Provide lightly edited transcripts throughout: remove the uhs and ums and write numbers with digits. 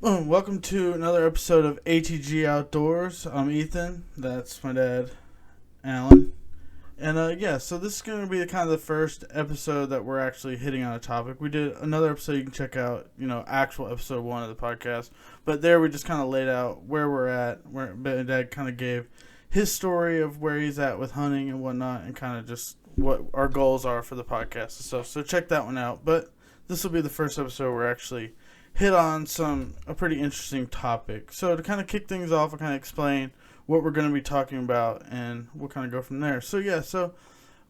Welcome to another episode of ATG Outdoors. I'm Ethan. That's my dad, Alan. And so this is going to be kind of the first episode that we're actually hitting on a topic. We did another episode you can check out, actual episode 1 of the podcast. But there we just kind of laid out where we're at, where my dad kind of gave his story of where he's at with hunting and whatnot, and kind of just what our goals are for the podcast and stuff. So check that one out. But this will be the first episode we're actually hit on a pretty interesting topic. So to kind of kick things off, I'll kind of explain what we're going to be talking about, and we'll kind of go from there.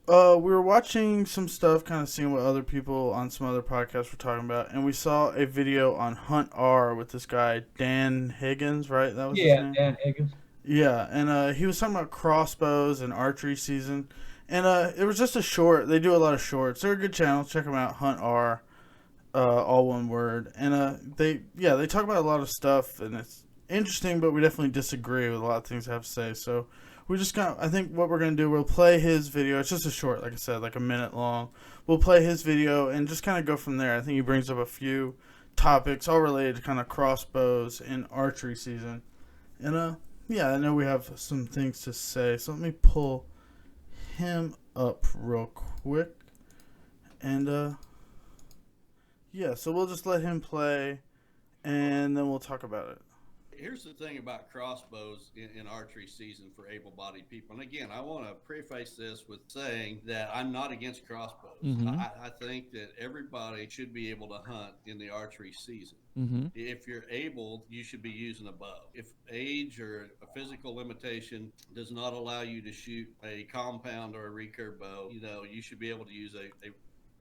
We were watching some stuff, kind of seeing what other people on some other podcasts were talking about, and we saw a video on Hunt R with this guy Dan Higgins, right? That was his Yeah, name. Dan Higgins. Yeah, and he was talking about crossbows and archery season, and it was just a short. They do a lot of shorts. They're a good channel. Check them out. Hunt R, all one word. And they talk about a lot of stuff, and it's interesting, but we definitely disagree with a lot of things I have to say. So we just I think what we're gonna do, we'll play his video. It's just a short, like I said, like a minute long. We'll play his video and just kind of go from there. I think he brings up a few topics all related to kind of crossbows and archery season. And I know we have some things to say, so let me pull him up real quick. And so we'll just let him play, and then we'll talk about it. Here's the thing about crossbows in archery season for able-bodied people. And again, I want to preface this with saying that I'm not against crossbows. I think that everybody should be able to hunt in the archery season. If you're able, you should be using a bow. If age or a physical limitation does not allow you to shoot a compound or a recurve bow, you should be able to use a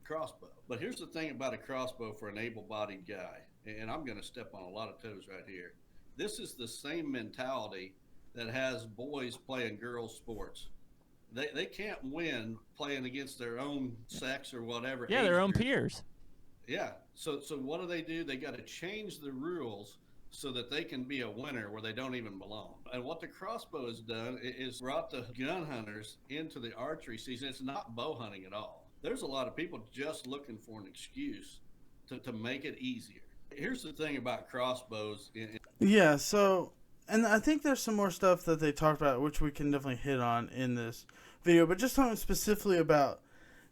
crossbow. But here's the thing about a crossbow for an able-bodied guy, and I'm going to step on a lot of toes right here. This is the same mentality that has boys playing girls' sports. They can't win playing against their own sex or whatever. Yeah, their own peers. Yeah. So what do? They got to change the rules so that they can be a winner where they don't even belong. And what the crossbow has done is brought the gun hunters into the archery season. It's not bow hunting at all. There's a lot of people just looking for an excuse to make it easier. Here's the thing about crossbows. And I think there's some more stuff that they talked about, which we can definitely hit on in this video. But just talking specifically about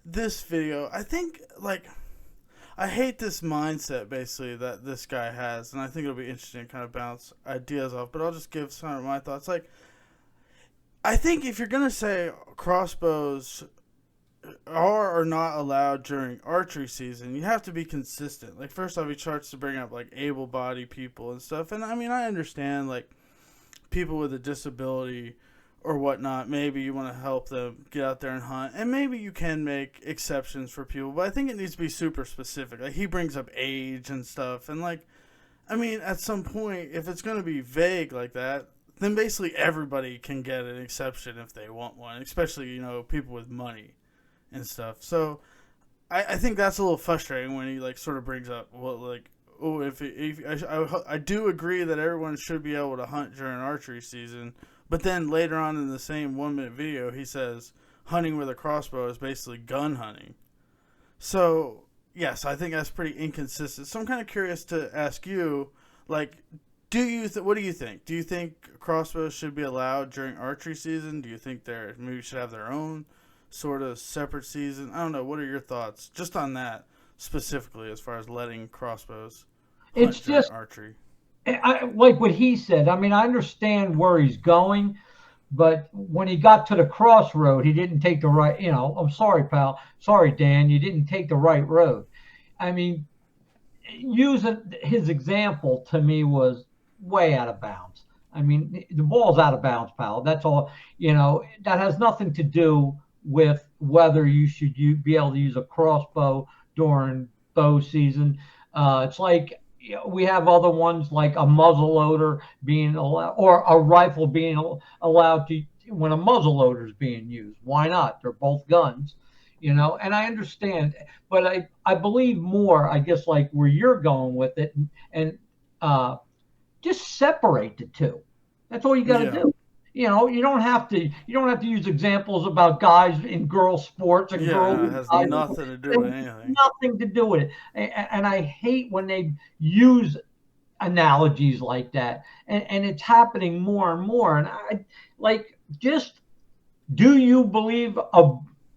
this video, I think, I hate this mindset, basically, that this guy has. And I think it'll be interesting to kind of bounce ideas off. But I'll just give some of my thoughts. I think if you're going to say crossbows are or not allowed during archery season, you have to be consistent. First off, he starts to bring up able-bodied people and stuff, and I mean, I understand people with a disability or whatnot. Maybe you want to help them get out there and hunt, and maybe you can make exceptions for people, but I think it needs to be super specific. He brings up age and stuff, and I mean, at some point, if it's going to be vague like that, then basically everybody can get an exception if they want one, especially people with money and stuff. So I think that's a little frustrating when he sort of brings up, I do agree that everyone should be able to hunt during archery season, but then later on in the same 1 minute video he says hunting with a crossbow is basically gun hunting. So yes, I think that's pretty inconsistent. So I'm kind of curious to ask you, what do you think? Do you think crossbows should be allowed during archery season? Do you think they maybe should have their own sort of separate season? I don't know. What are your thoughts just on that specifically, as far as letting crossbows hunt It's during just archery? like what he said. I mean, I understand where he's going, but when he got to the crossroad, he didn't take the right. I'm sorry, pal. Sorry, Dan. You didn't take the right road. I mean, using his example to me was way out of bounds. I mean, the ball's out of bounds, pal. That's all. That has nothing to do with whether you should be able to use a crossbow during bow season. It's like we have other ones like a muzzle loader being allowed, or a rifle being allowed to when a muzzle loader is being used. Why not? They're both guns, and I understand, but I believe more, I guess, like where you're going with it, and just separate the two. That's all you got to do. You don't have to use examples about guys in girl sports and girls. It has nothing to do with anything. Nothing to do with it. And I hate when they use analogies like that, and it's happening more and more. And I like just do you believe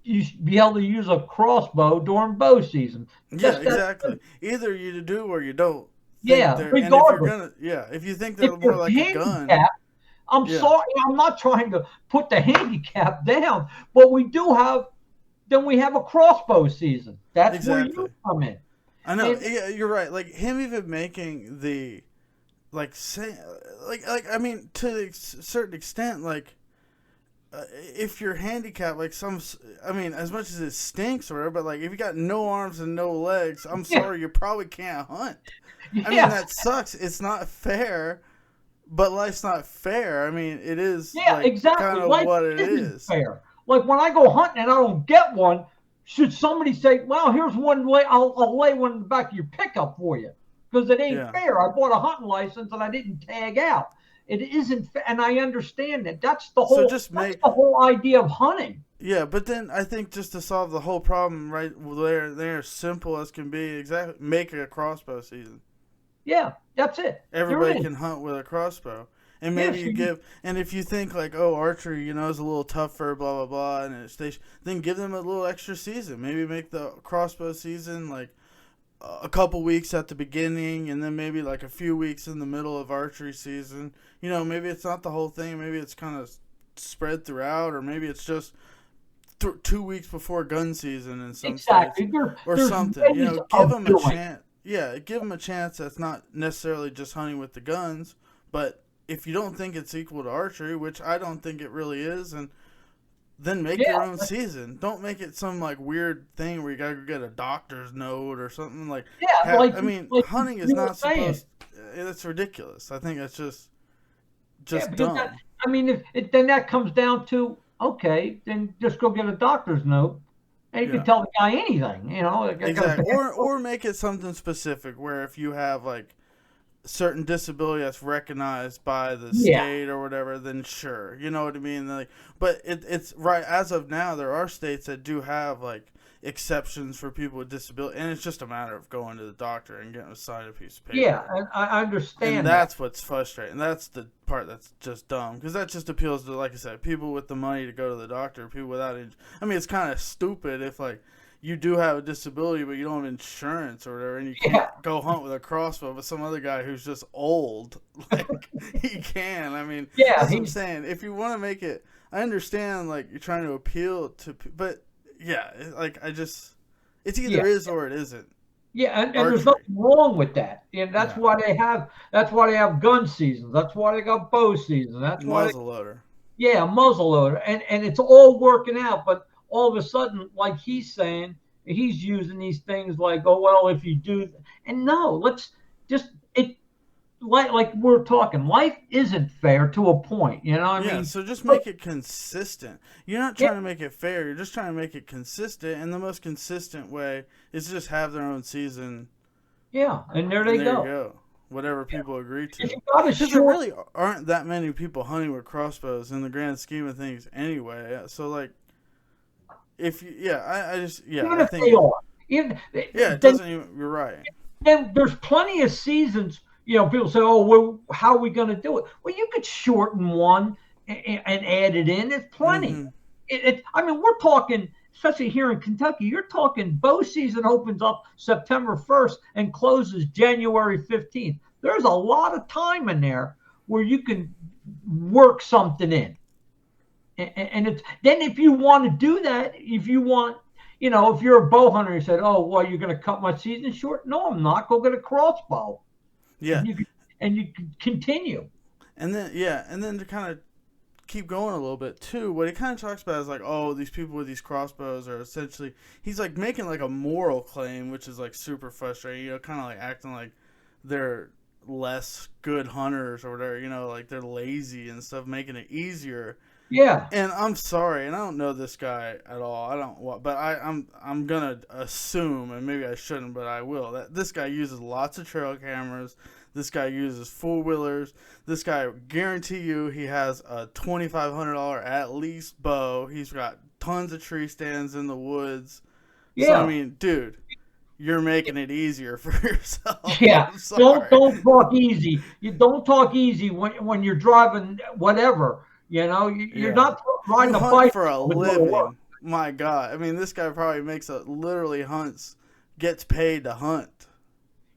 you should be able to use a crossbow during bow season? Yeah, Just that, exactly. Either you do or you don't think yeah, they're. And if you're regardless. gonna, yeah, if you think If they're more you're like a gun, handicapped, I'm yeah, sorry, I'm not trying to put the handicap down, but we have a crossbow season. That's where you exactly. come in. I know. And Yeah, you're right. Like him even making the, like say, like I mean, to a certain extent, like. If you're handicapped, like I mean, as much as it stinks or whatever, but like if you got no arms and no legs, I'm yeah, sorry, you probably can't hunt. I mean, yeah, that sucks. It's not fair, but life's not fair. I mean, it is yeah, like kind exactly. of Life what it isn't is. fair. Like when I go hunting and I don't get one, should somebody say, "Well, here's one lay, I'll lay one in the back of your pickup for you," because it ain't Yeah. fair. I bought a hunting license and I didn't tag out. It isn't fair, and I understand that. So just That's make the whole idea of hunting. yeah, but then I think just to solve the whole problem, right? They're simple as can be. Exactly, make a crossbow season. Yeah, that's it. There Everybody it is. can hunt with a crossbow. And Yeah, maybe so you give, and if you think like, oh, archery, is a little tougher, blah blah blah, and then give them a little extra season. Maybe make the crossbow season like a couple weeks at the beginning, and then maybe like a few weeks in the middle of archery season. Maybe it's not the whole thing. Maybe it's kind of spread throughout, or maybe it's just 2 weeks before gun season in some states, exactly. or There's something. ways Give of them a doing. chance. Yeah, give them a chance. That's not necessarily just hunting with the guns, but if you don't think it's equal to archery, which I don't think it really is, and then make Yeah, your own season. Don't make it some like weird thing where you gotta go get a doctor's note or something like. yeah. I mean, Like hunting is you were not saying. supposed. It's ridiculous. I think that's Yeah, just because that, dumb. I mean, if it, then that comes down to okay, then just go get a doctor's note, and you can Yeah, tell the guy anything. I got a exactly. bad. Or make it something specific where if you have like certain disability that's recognized by the Yeah, state or whatever, then sure, you know what I mean. Like, but it's right as of now, there are states that do have like exceptions for people with disability, and it's just a matter of going to the doctor and getting assigned a piece of yeah, paper. and I And understand that. that's what's frustrating. That's the part that's just dumb because that just appeals to, like I said, people with the money to go to the doctor. People without it. I mean, it's kind of stupid if like you do have a disability but you don't have insurance or whatever, and you can't Yeah, go hunt with a crossbow. But some other guy who's just old, like he can. I mean, yeah, that's what I'm saying. If you want to make it, I understand like you're trying to appeal to, but yeah, it's yeah. either is or it isn't. Yeah, and there's Archery. nothing wrong with that. And Yeah. that's why they have gun seasons. That's why they got bow seasons. That's why they Muzzle loader. yeah, muzzleloader. And it's all working out, but all of a sudden, like he's saying, he's using these things like, oh well, if you do and no, let's just it like we're talking, life isn't fair to a point, I Yeah, mean, so just make it consistent. You're not yeah, trying to make it fair. You're just trying to make it consistent, and the most consistent way is to just have their own season, yeah, and there and they there you go. go. Whatever people agree If you to, got a because there short really aren't that many people hunting with crossbows in the grand scheme of things, anyway. So like, if you, yeah, I just yeah, even I if think they it. are, even Yeah, it then doesn't even. You're right. then there's plenty of seasons. People say, "Oh, well, how are we going to do it?" Well, you could shorten one and add it in. There's plenty. Mm-hmm. I mean, we're talking, especially here in Kentucky. You're talking bow season opens up September 1st and closes January 15th. There's a lot of time in there where you can work something in, and it's then if you want to do that, if you want. If you're a bow hunter, you said, "Oh, well, you're going to cut my season short." No, I'm not. Go get a crossbow Yeah, and you can continue. and then to kind of keep going a little bit too, what he kind of talks about is like, oh, these people with these crossbows are essentially, he's like making like a moral claim, which is like super frustrating. Kind of like acting like they're less good hunters or whatever. Like they're lazy and stuff, making it easier. Yeah, And I'm sorry, and I don't know this guy at all. I don't, but I'm gonna assume, and maybe I shouldn't, but I will, that this guy uses lots of trail cameras. This guy uses 4-wheelers. This guy, guarantee you, he has a $2,500 at least bow. He's got tons of tree stands in the woods. So I yeah, mean, dude, you're making it easier for yourself. Yeah, I'm sorry. don't talk easy. You don't talk easy when you're driving whatever. You're not riding You a hunt bike for a to go to work. living. My God. I mean, this guy probably literally gets paid to hunt.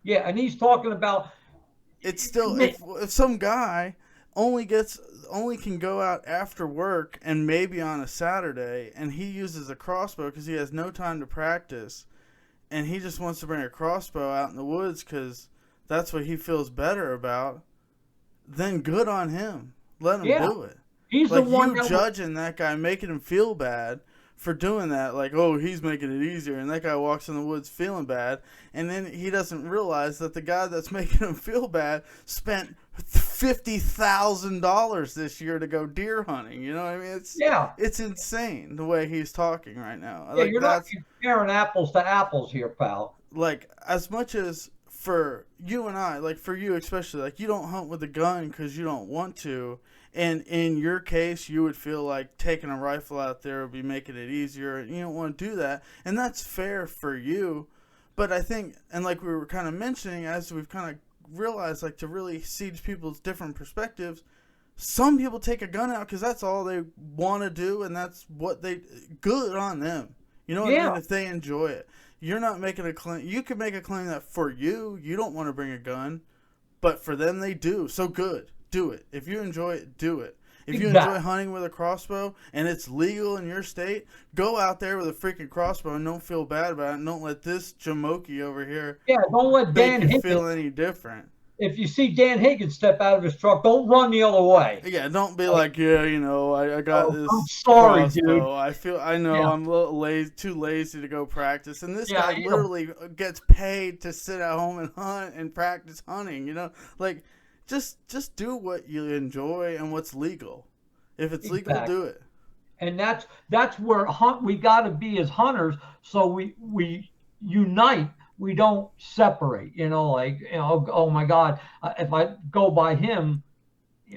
Yeah, and he's talking about It's still, if some guy only can go out after work and maybe on a Saturday, and he uses a crossbow because he has no time to practice, and he just wants to bring a crossbow out in the woods because that's what he feels better about, then good on him. Let him do it. He's like, the one judging that guy, making him feel bad for doing that. Like, oh, he's making it easier, and that guy walks in the woods feeling bad, and then he doesn't realize that the guy that's making him feel bad spent $50,000 this year to go deer hunting. You know what I mean? It's insane the way he's talking right now. Yeah, you're not comparing apples to apples here, pal. Like, as much as for you and I, like for you especially, like you don't hunt with a gun because you don't want to, and in your case you would feel like taking a rifle out there would be making it easier, and you don't want to do that, and that's fair for you. But I think, and like we were kind of mentioning, as we've kind of realized, like to really see people's different perspectives, some people take a gun out because that's all they want to do, and that's what good on them. You know what I mean? If they enjoy it. You're not making a claim. You could make a claim that for you don't want to bring a gun, but for them they do. So good. Do it. If you enjoy it, do it. If you enjoy hunting with a crossbow and it's legal in your state, go out there with a freaking crossbow and don't feel bad about it, and don't let this jamoke over here don't let Dan Higgins feel any different. If you see Dan Higgins step out of his truck, don't run the other way. Yeah, don't be like, I got this. I'm sorry, crossbow. dude. I know I'm a little too lazy to go practice, and this guy literally gets paid to sit at home and hunt and practice hunting. Like just do what you enjoy and what's legal. If it's legal, do it. And that's where we got to be as hunters. So we unite. We don't separate, oh my God, if I go by him,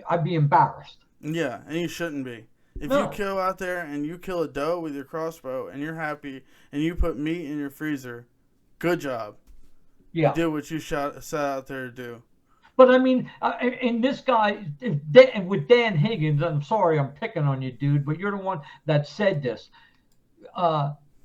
I'd be embarrassed. Yeah, and you shouldn't be. If you go out there and you kill a doe with your crossbow and you're happy and you put meat in your freezer, good job. Yeah. You did what you set out there to do. But I mean, and this guy, with Dan Higgins, I'm sorry I'm picking on you, dude, but you're the one that said this.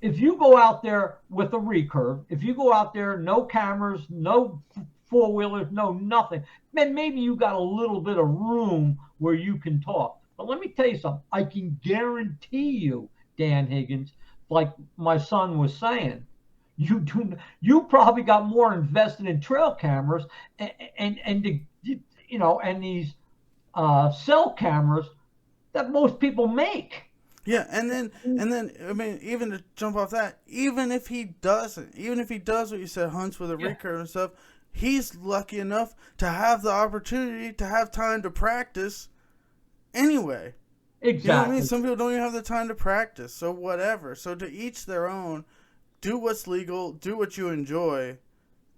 If you go out there with a recurve, if you go out there, no cameras, no four-wheelers, no nothing, then maybe you got a little bit of room where you can talk. But let me tell you something. I can guarantee you, Dan Higgins, like my son was saying, you probably got more invested in trail cameras and these cell cameras that most people make. Yeah, and then I mean, even to jump off that, even if he does what you said, hunts with a recurve and stuff, he's lucky enough to have the opportunity to have time to practice anyway. Exactly. You know what I mean? Some people don't even have the time to practice, so whatever. So to each their own. Do what's legal, do what you enjoy,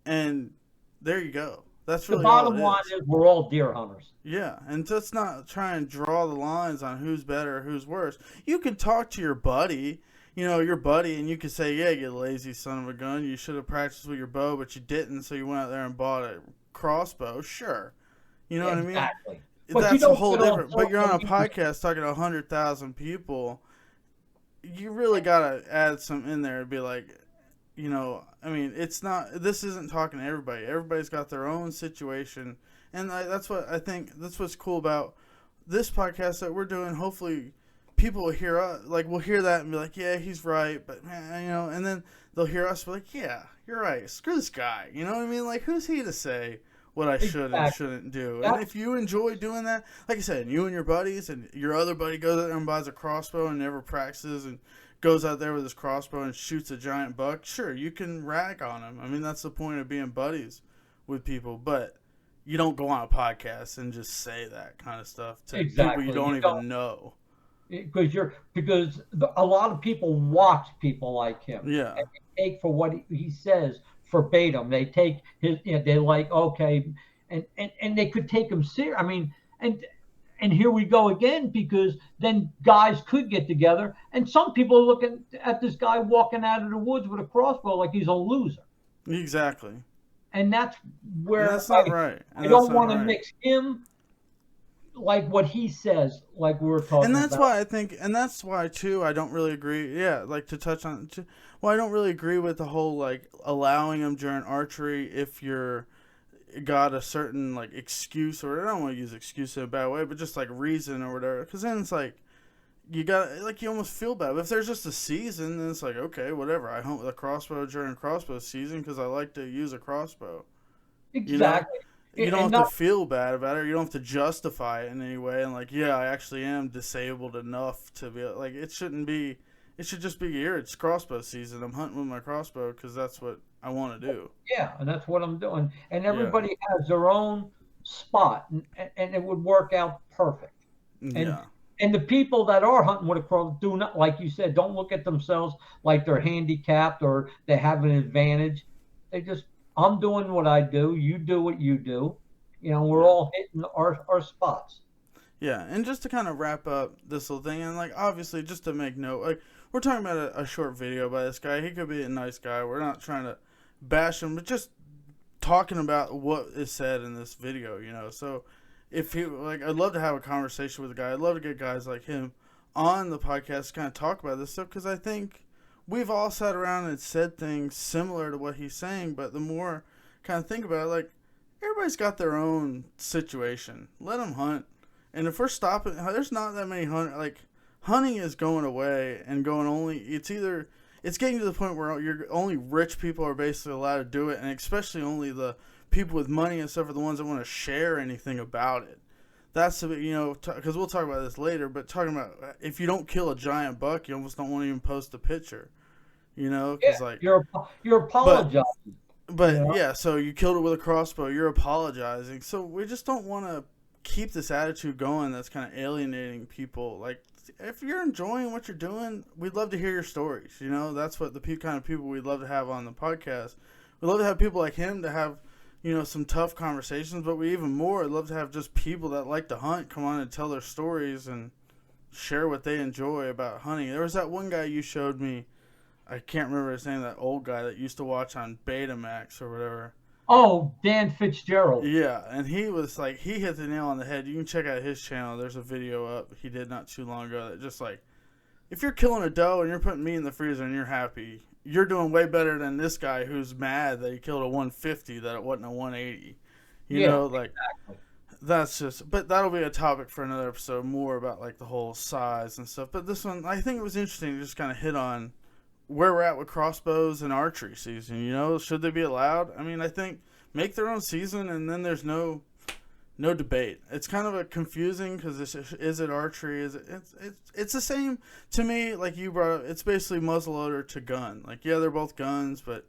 and there you go. That's really the bottom line is we're all deer hunters. Yeah, and let's not try and draw the lines on who's better or who's worse. You can talk to your buddy, and you can say, yeah, you lazy son of a gun, you should have practiced with your bow, but you didn't, so you went out there and bought a crossbow. Sure. You know what I mean? Exactly. That's a whole different, but you're on a podcast talking to 100,000 people. You really gotta add some in there to be like, I mean, this isn't talking to everybody. Everybody's got their own situation, and that's what's cool about this podcast that we're doing. Hopefully, people will hear us, we'll hear that and be like, yeah, he's right, but man, and then they'll hear us be like, yeah, you're right. Screw this guy. You know what I mean? Like, who's he to say what I should and shouldn't do? And if you enjoy doing that, like I said, you and your buddies, and your other buddy goes out there and buys a crossbow and never practices and goes out there with his crossbow and shoots a giant buck, sure, you can rag on him. I mean, that's the point of being buddies with people, but you don't go on a podcast and just say that kind of stuff to people you don't even know. Because a lot of people watch people like him. Yeah. And they take for what he says verbatim. They take his, they're like, okay, and they could take him serious. I mean, and here we go again, because then guys could get together, and some people are looking at this guy walking out of the woods with a crossbow like he's a loser. Exactly. And that's where And that's not right. And I that's don't not want to right. mix him like what he says, like we were talking And that's about. why I think, and that's why too, I don't really agree. Yeah, like to touch on, well, I don't really agree with the whole like allowing them during archery if you're got a certain like excuse, or I don't want to use excuse in a bad way, but just like reason or whatever. Because then it's like you got like you almost feel bad. But if there's just a season, then it's like okay, whatever. I hunt with a crossbow during crossbow season because I like to use a crossbow. You know, Exactly. you don't And have not, to feel bad about it. You don't have to justify it in any way. And like, yeah, I actually am disabled enough to be like, it shouldn't be. It should just be here. It's crossbow season. I'm hunting with my crossbow because that's what I want to do. yeah, and that's what I'm doing. And Yeah, everybody has their own spot, and it would work out perfect. And yeah, and the people that are hunting with a crow do not, like you said, don't look at themselves like they're handicapped or they have an advantage. They just, I'm doing what I do, you do what you do. We're yeah. all hitting our spots. Yeah, and just to kind of wrap up this little thing, and like obviously just to make note, like we're talking about a short video by this guy. He could be a nice guy. We're not trying to bash him, but just talking about what is said in this video, you know. So if he like, I'd love to have a conversation with a guy. I'd love to get guys like him on the podcast to kind of talk about this stuff because I think we've all sat around and said things similar to what he's saying, but the more kind of think about it, like everybody's got their own situation. Let them hunt. And if we're stopping, there's not that many like hunting is going away and going only. It's getting to the point where you're only rich people are basically allowed to do it, and especially only the people with money and stuff are the ones that want to share anything about it. That's because we'll talk about this later. But talking about if you don't kill a giant buck, you almost don't want to even post a picture. Yeah, Because like, you're but apologizing. You know? yeah, so you killed it with a crossbow. You're apologizing. So we just don't want to keep this attitude going that's kind of alienating people. Like, if you're enjoying what you're doing, we'd love to hear your stories. That's what the kind of people we'd love to have on the podcast. We'd love to have people like him to have, some tough conversations, but we even more would love to have just people that like to hunt come on and tell their stories and share what they enjoy about hunting. There was that one guy you showed me. I can't remember his name, that old guy that used to watch on Betamax or whatever. Oh, Dan Fitzgerald. Yeah, and he was like, he hit the nail on the head. You can check out his channel. There's a video up he did not too long ago that just like, if you're killing a doe and you're putting meat in the freezer and you're happy, you're doing way better than this guy who's mad that he killed a 150 that it wasn't a 180. Like Exactly. that's just, but that'll be a topic for another episode, more about like the whole size and stuff. But this one, I think it was interesting to just kind of hit on where we're at with crossbows and archery season. Should they be allowed? I mean, I think make their own season and then there's no debate. It's kind of a confusing because is it archery? It's the same to me. Like you brought up, it's basically muzzleloader to gun. Like yeah, they're both guns, but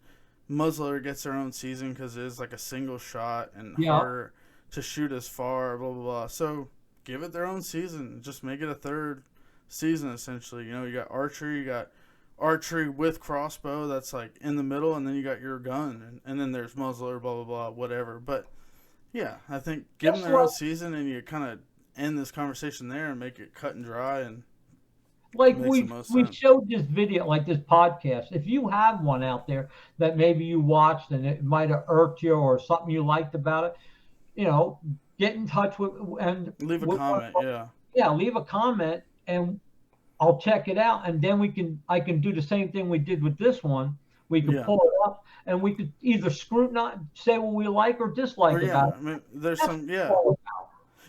muzzleloader gets their own season because it is like a single shot and Yeah. harder to shoot as far. Blah blah blah. So give it their own season. Just make it a third season essentially. You got archery. You got archery with crossbow. That's like in the middle, and then you got your gun, and then there's muzzleloader. Blah blah blah. Whatever, but. Yeah, I think give them their own season, and you kind of end this conversation there and make it cut and dry, and Like makes the we most we sense. showed this video, like this podcast. If you have one out there that maybe you watched and it might have irked you or something you liked about it, get in touch with and Leave a comment, yeah. yeah, leave a comment and I'll check it out, and then I can do the same thing we did with this one. We could Yeah. pull it up and we could either scrutinize, say what we like or dislike Or yeah, about it. I mean, there's That's some, yeah. all.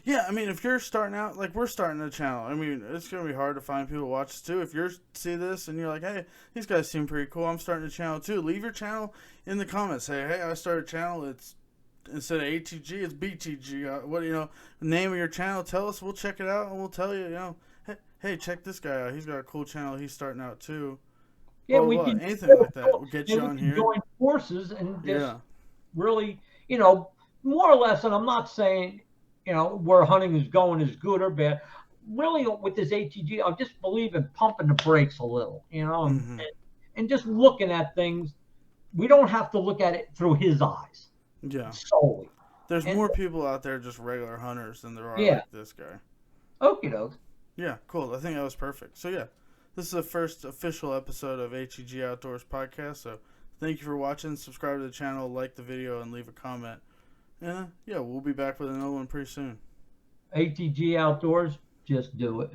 Yeah, I mean, if you're starting out, like we're starting a channel, I mean, it's going to be hard to find people to watch this too. If you see this and you're like, hey, these guys seem pretty cool, I'm starting a channel too, leave your channel in the comments. Say, hey, I started a channel, it's instead of ATG, it's BTG. What name of your channel? Tell us, we'll check it out, and we'll tell you, hey, check this guy out. He's got a cool channel. He's starting out too. Yeah, Blah, we blah, blah. can Anything like that. We'll get you on here. join forces and just Yeah. really, more or less. And I'm not saying, where hunting is going is good or bad. Really, with this ATG, I just believe in pumping the brakes a little, Mhm. and just looking at things. We don't have to look at it through his eyes Yeah. solely. There's And more people out there just regular hunters than there are Yeah. like this guy. okie dokes. Yeah, cool. I think that was perfect. So yeah, this is the first official episode of HEG Outdoors podcast. So Thank you for watching. Subscribe to the channel, like the video, and leave a comment. And yeah, we'll be back with another one pretty soon. ATG Outdoors, just do it.